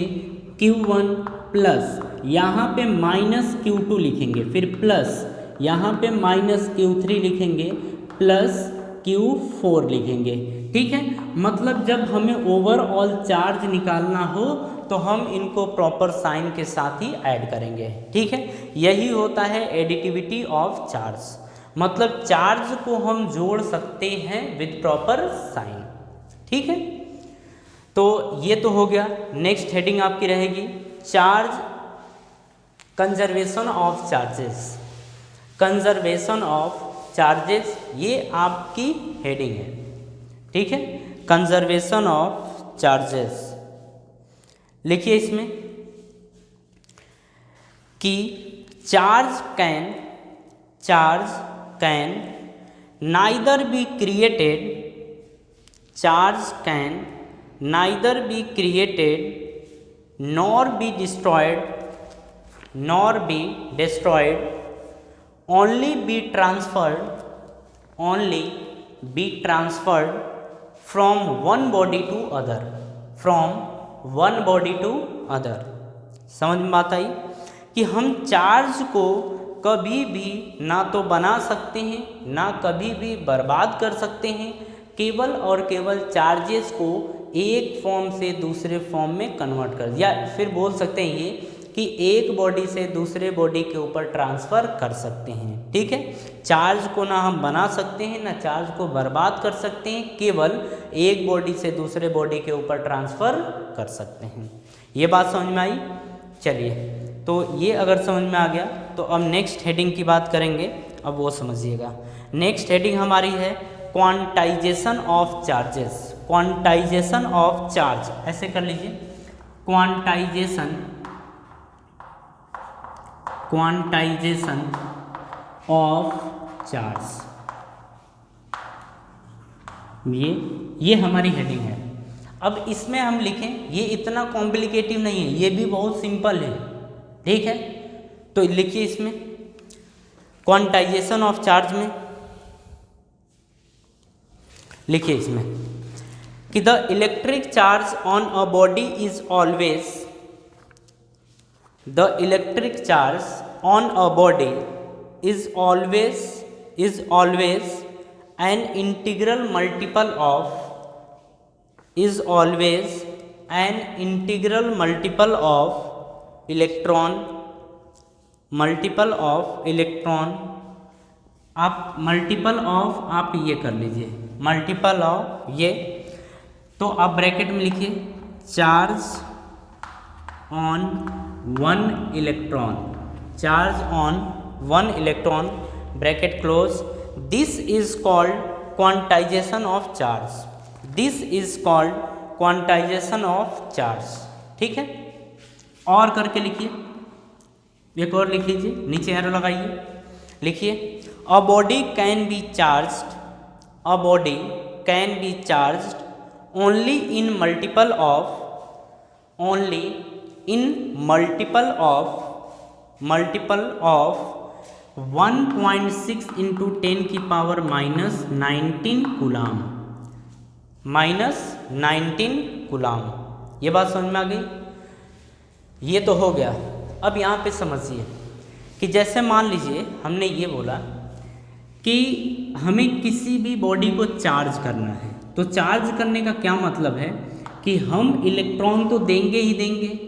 Q1 प्लस यहाँ पे माइनस Q2 लिखेंगे, फिर प्लस यहाँ पे माइनस Q3 लिखेंगे, प्लस Q4 लिखेंगे, ठीक है। मतलब जब हमें ओवरऑल चार्ज निकालना हो तो हम इनको प्रॉपर साइन के साथ ही ऐड करेंगे, ठीक है। यही होता है एडिटिविटी ऑफ चार्ज, मतलब चार्ज को हम जोड़ सकते हैं विद प्रॉपर साइन, ठीक है। तो ये तो हो गया। नेक्स्ट हेडिंग आपकी रहेगी charge conservation of charges. Conservation of charges ये आपकी हेडिंग है, ठीक है। कंजर्वेशन ऑफ चार्जेस लिखिए इसमें कि charge can neither be created, charge can neither be created nor be destroyed only be transferred from one body to other, समझ में बात आई कि हम चार्ज को कभी भी ना तो बना सकते हैं ना कभी भी बर्बाद कर सकते हैं, केवल और केवल चार्जेस को एक फॉर्म से दूसरे फॉर्म में कन्वर्ट कर, या फिर बोल सकते हैं ये कि एक बॉडी से दूसरे बॉडी के ऊपर ट्रांसफ़र कर सकते हैं, ठीक है। चार्ज को ना हम बना सकते हैं ना चार्ज को बर्बाद कर सकते हैं, केवल एक बॉडी से दूसरे बॉडी के ऊपर ट्रांसफ़र कर सकते हैं। ये बात समझ में आई। चलिए, तो ये अगर समझ में आ गया तो अब नेक्स्ट हेडिंग की बात करेंगे, अब वो समझिएगा। नेक्स्ट हेडिंग हमारी है quantization of charges. Quantization of charge ऐसे कर लीजिए, क्वांटाइजेशन ऑफ चार्ज, ये हमारी हेडिंग है। अब इसमें हम लिखें, ये इतना कॉम्प्लिकेटिव नहीं है, ये भी बहुत सिंपल है, ठीक है। तो लिखिए इसमें क्वांटाइजेशन ऑफ चार्ज में लिखिए इसमें कि the electric charge on a body is always, the electric charge on a body is always an integral multiple of electron आप मल्टीपल ऑफ आप ये कर लीजिए, मल्टीपल ऑफ ये, तो आप ब्रैकेट में लिखिए charge on one electron, bracket close. This is called quantization of charge, ठीक है। और करके लिखिए, एक और लिख लीजिए, नीचे एरो लगाइए, लिखिए a body can be charged only in multiple of 1.6 into 10 की पावर -19 कूलाम। ये बात समझ में आ गई। ये तो हो गया। अब यहाँ पे समझिए कि जैसे मान लीजिए हमने ये बोला कि हमें किसी भी बॉडी को चार्ज करना है, तो चार्ज करने का क्या मतलब है कि हम इलेक्ट्रॉन तो देंगे ही देंगे,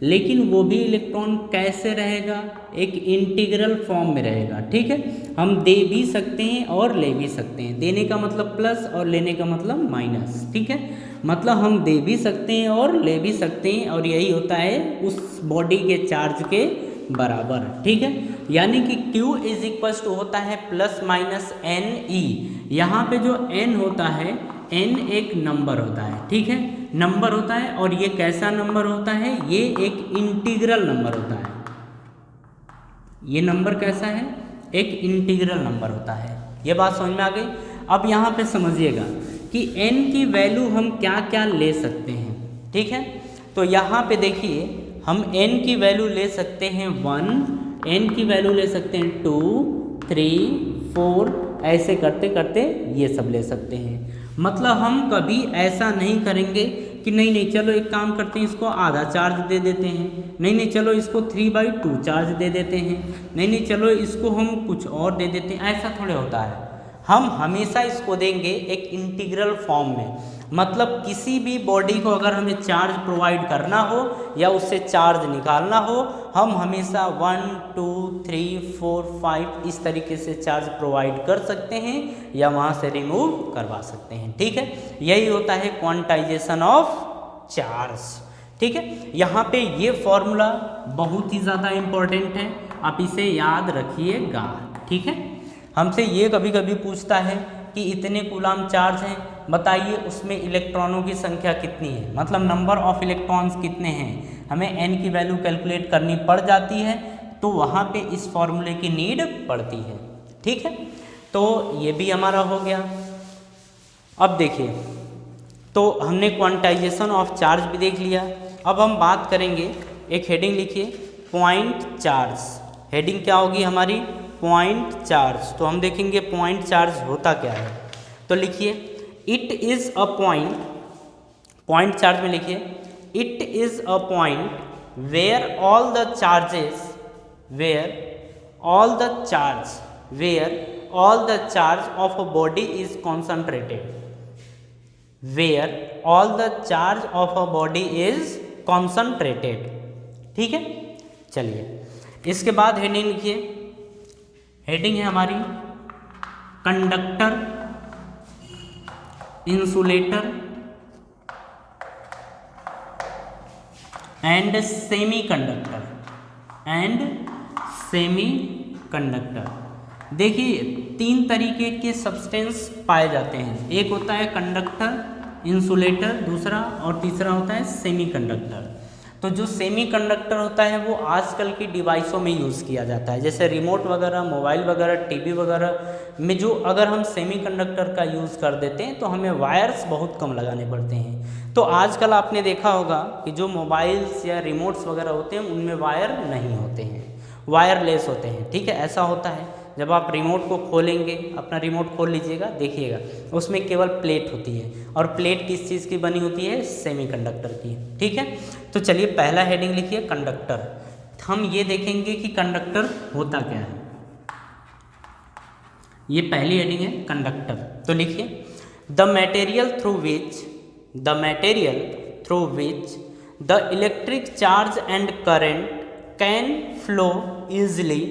लेकिन वो भी इलेक्ट्रॉन कैसे रहेगा, एक इंटीग्रल फॉर्म में रहेगा, ठीक है। हम दे भी सकते हैं और ले भी सकते हैं, देने का मतलब प्लस और लेने का मतलब माइनस, ठीक है। मतलब हम दे भी सकते हैं और ले भी सकते हैं, और यही होता है उस बॉडी के चार्ज के बराबर, ठीक है। यानी कि Q इज इक्वल टू होता है प्लस माइनस NE। यहाँ पे जो N होता है, N एक नंबर होता है, ठीक है, नंबर होता है। और ये कैसा नंबर होता है, ये एक इंटीग्रल नंबर होता है, ये नंबर कैसा है, एक इंटीग्रल नंबर होता है। ये बात समझ में आ गई। अब यहाँ पे समझिएगा कि n की वैल्यू हम क्या क्या ले सकते हैं, ठीक है। तो यहाँ पे देखिए हम n की वैल्यू ले सकते हैं 1, n की वैल्यू ले सकते हैं 2, 3, 4, ऐसे करते करते ये सब ले सकते हैं। मतलब हम कभी ऐसा नहीं करेंगे कि नहीं नहीं चलो एक काम करते हैं, इसको आधा चार्ज दे देते हैं, नहीं नहीं चलो इसको 3/2 चार्ज दे देते हैं, नहीं नहीं चलो इसको हम कुछ और दे देते हैं, ऐसा थोड़े होता है। हम हमेशा इसको देंगे एक इंटीग्रल फॉर्म में। मतलब किसी भी बॉडी को अगर हमें चार्ज प्रोवाइड करना हो या उससे चार्ज निकालना हो, हम हमेशा 1, 2, 3, 4, 5 इस तरीके से चार्ज प्रोवाइड कर सकते हैं या वहाँ से रिमूव करवा सकते हैं, ठीक है। यही होता है क्वांटाइजेशन ऑफ चार्ज, ठीक है। यहाँ पे ये फॉर्मूला बहुत ही ज़्यादा इम्पोर्टेंट है, आप इसे याद रखिएगा, ठीक है। हमसे ये कभी कभी पूछता है कि इतने कूलाम चार्ज हैं, बताइए उसमें इलेक्ट्रॉनों की संख्या कितनी है, मतलब नंबर ऑफ इलेक्ट्रॉन्स कितने हैं, हमें n की वैल्यू कैलकुलेट करनी पड़ जाती है, तो वहाँ पे इस फॉर्मूले की नीड पड़ती है, ठीक है। तो ये भी हमारा हो गया। अब देखिए, तो हमने क्वांटाइजेशन ऑफ चार्ज भी देख लिया। अब हम बात करेंगे, एक हेडिंग लिखिए, पॉइंट चार्ज। हेडिंग क्या होगी हमारी, पॉइंट चार्ज। तो हम देखेंगे पॉइंट चार्ज होता क्या है। तो लिखिए, it is a point, point charge में लिखिए, it is a point where all the charges, where all the charge, where all the charge of a body is concentrated, where all the charge of a body is concentrated, ठीक है। चलिए इसके बाद heading लिखिए, heading है हमारी conductor, insulator and semi conductor, and semi conductor. देखिए 3 तरीके के सब्सटेंस पाए जाते हैं, एक होता है कंडक्टर, इंसुलेटर दूसरा, और तीसरा होता है सेमी कंडक्टर। तो जो सेमी कंडक्टर होता है वो आजकल की डिवाइसों में यूज़ किया जाता है, जैसे रिमोट वगैरह, मोबाइल वगैरह, टीवी वगैरह में जो अगर हम सेमी कंडक्टर का यूज़ कर देते हैं तो हमें वायर्स बहुत कम लगाने पड़ते हैं। तो आजकल आपने देखा होगा कि जो मोबाइल्स या रिमोट्स वगैरह होते हैं उनमें वायर नहीं होते हैं, वायरलेस होते हैं, ठीक है। ऐसा होता है जब आप रिमोट को खोलेंगे, अपना रिमोट खोल लीजिएगा, देखिएगा उसमें केवल प्लेट होती है, और प्लेट किस चीज़ की बनी होती है, सेमीकंडक्टर की, ठीक है। तो चलिए पहला हेडिंग लिखिए कंडक्टर। हम ये देखेंगे कि कंडक्टर होता क्या है, ये पहली हेडिंग है कंडक्टर। तो लिखिए, the material through which, the material through which the electric charge and current can flow easily,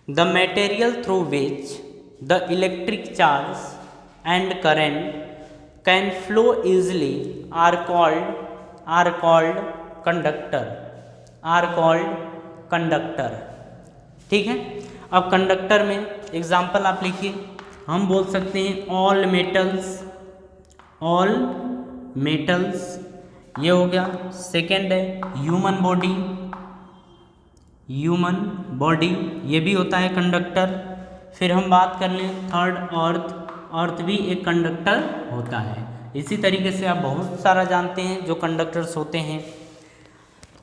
the material through which the electric charge and current can flow easily are called conductor, are called conductor, ठीक है। अब conductor में example आप लिखिए, हम बोल सकते हैं ऑल मेटल्स, ऑल मेटल्स, ये हो गया। सेकेंड है ह्यूमन बॉडी, ह्यूमन बॉडी ये भी होता है कंडक्टर। फिर हम बात कर लें थर्ड अर्थ, अर्थ भी एक कंडक्टर होता है। इसी तरीके से आप बहुत सारा जानते हैं जो कंडक्टर्स होते हैं,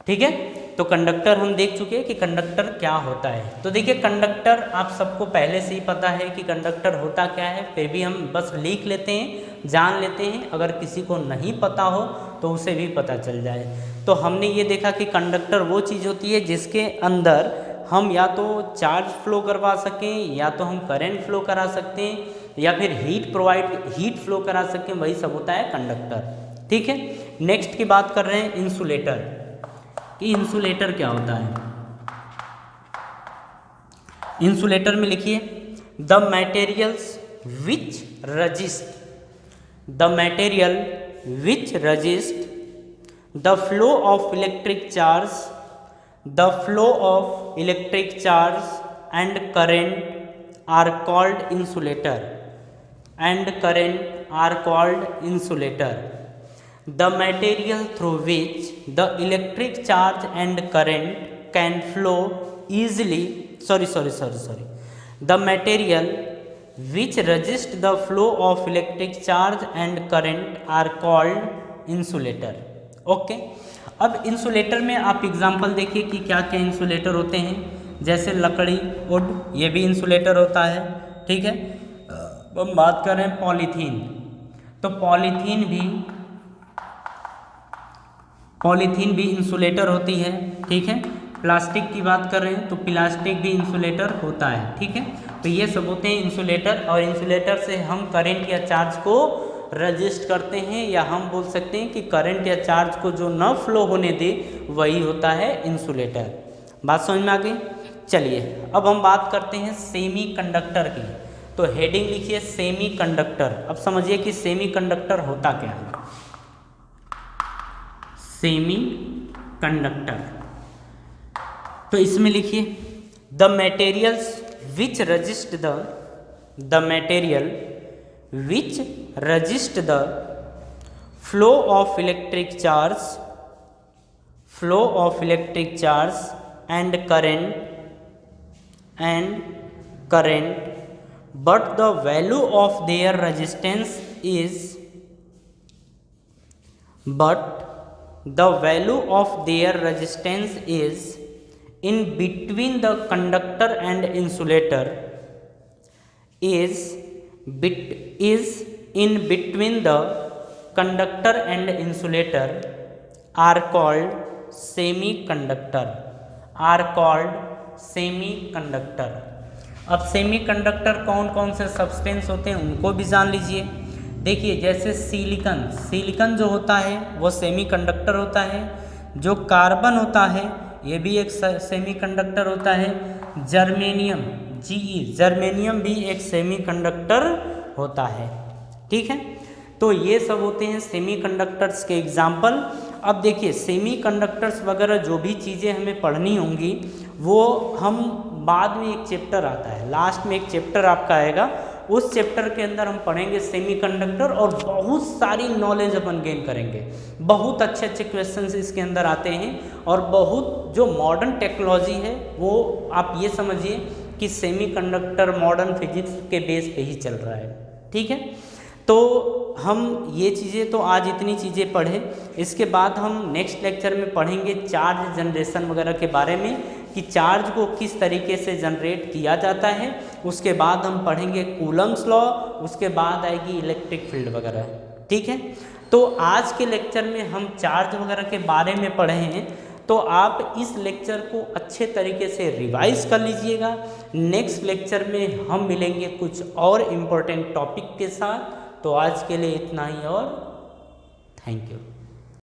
ठीक है। तो कंडक्टर हम देख चुके हैं कि कंडक्टर क्या होता है। तो देखिए कंडक्टर आप सबको पहले से ही पता है कि कंडक्टर होता क्या है, फिर भी हम बस लिख लेते हैं, जान लेते हैं, अगर किसी को नहीं पता हो तो उसे भी पता चल जाए। तो हमने ये देखा कि कंडक्टर वो चीज़ होती है जिसके अंदर हम या तो चार्ज फ्लो करवा सकें, या तो हम करंट फ्लो करा सकते हैं, या फिर हीट फ्लो करा सकें, वही सब होता है कंडक्टर, ठीक है। नेक्स्ट की बात कर रहे हैं इंसुलेटर, कि इंसुलेटर क्या होता है। इंसुलेटर में लिखिए, the materials which resist, the material which resist the flow of electric charge, the flow of electric charge and current are called insulator, and current are called insulator. The material through which the electric charge and current can flow easily, sorry, the material which resist the flow of electric charge and current are called insulator. Okay, अब insulator में आप example देखिए कि क्या क्या insulator होते हैं, जैसे लकड़ी, वुड, ये भी इंसुलेटर होता है, ठीक है। हम बात कर रहे हैं पॉलीथीन, तो पॉलीथीन भी इंसुलेटर होती है, ठीक है। प्लास्टिक की बात कर रहे हैं तो प्लास्टिक भी इंसुलेटर होता है, ठीक है। तो ये सब होते हैं इंसुलेटर, और इंसुलेटर से हम करंट या चार्ज को रजिस्ट करते हैं, या हम बोल सकते हैं कि करंट या चार्ज को जो न फ्लो होने दे वही होता है इंसुलेटर। बात समझ में आ गई। चलिए अब हम बात करते हैं सेमी कंडक्टर की, तो हेडिंग लिखिए सेमी कंडक्टर। अब समझिए कि सेमी कंडक्टर होता क्या है। सेमी कंडक्टर, तो इसमें लिखिए the materials which resist the flow of electric charge and current but the value of their resistance is in between the conductor and insulator are called semiconductor. अब semiconductor कौन कौन से सब्सटेंस होते हैं उनको भी जान लीजिए। देखिए जैसे सिलिकॉन जो होता है वो सेमीकंडक्टर होता है, जो कार्बन होता है ये भी एक सेमीकंडक्टर होता है, जर्मेनियम भी एक सेमीकंडक्टर होता है, ठीक है। तो ये सब होते हैं सेमीकंडक्टर्स के एग्जाम्पल। अब देखिए सेमीकंडक्टर्स वगैरह जो भी चीज़ें हमें पढ़नी होंगी वो हम बाद में, एक चैप्टर आता है, लास्ट में एक चैप्टर आपका आएगा, उस चैप्टर के अंदर हम पढ़ेंगे सेमीकंडक्टर और बहुत सारी नॉलेज अपन गेन करेंगे। बहुत अच्छे अच्छे क्वेश्चंस इसके अंदर आते हैं और बहुत जो मॉडर्न टेक्नोलॉजी है वो आप ये समझिए कि सेमीकंडक्टर मॉडर्न फिजिक्स के बेस पे ही चल रहा है, ठीक है। तो हम ये चीज़ें तो आज इतनी चीज़ें पढ़े, इसके बाद हम नेक्स्ट लेक्चर में पढ़ेंगे चार्ज जनरेशन वगैरह के बारे में कि चार्ज को किस तरीके से जनरेट किया जाता है। उसके बाद हम पढ़ेंगे कूलम्स लॉ, उसके बाद आएगी इलेक्ट्रिक फील्ड वगैरह, ठीक है। तो आज के लेक्चर में हम चार्ज वगैरह के बारे में पढ़े हैं, तो आप इस लेक्चर को अच्छे तरीके से रिवाइज कर लीजिएगा। नेक्स्ट लेक्चर में हम मिलेंगे कुछ और इम्पोर्टेंट टॉपिक के साथ। तो आज के लिए इतना ही और थैंक यू।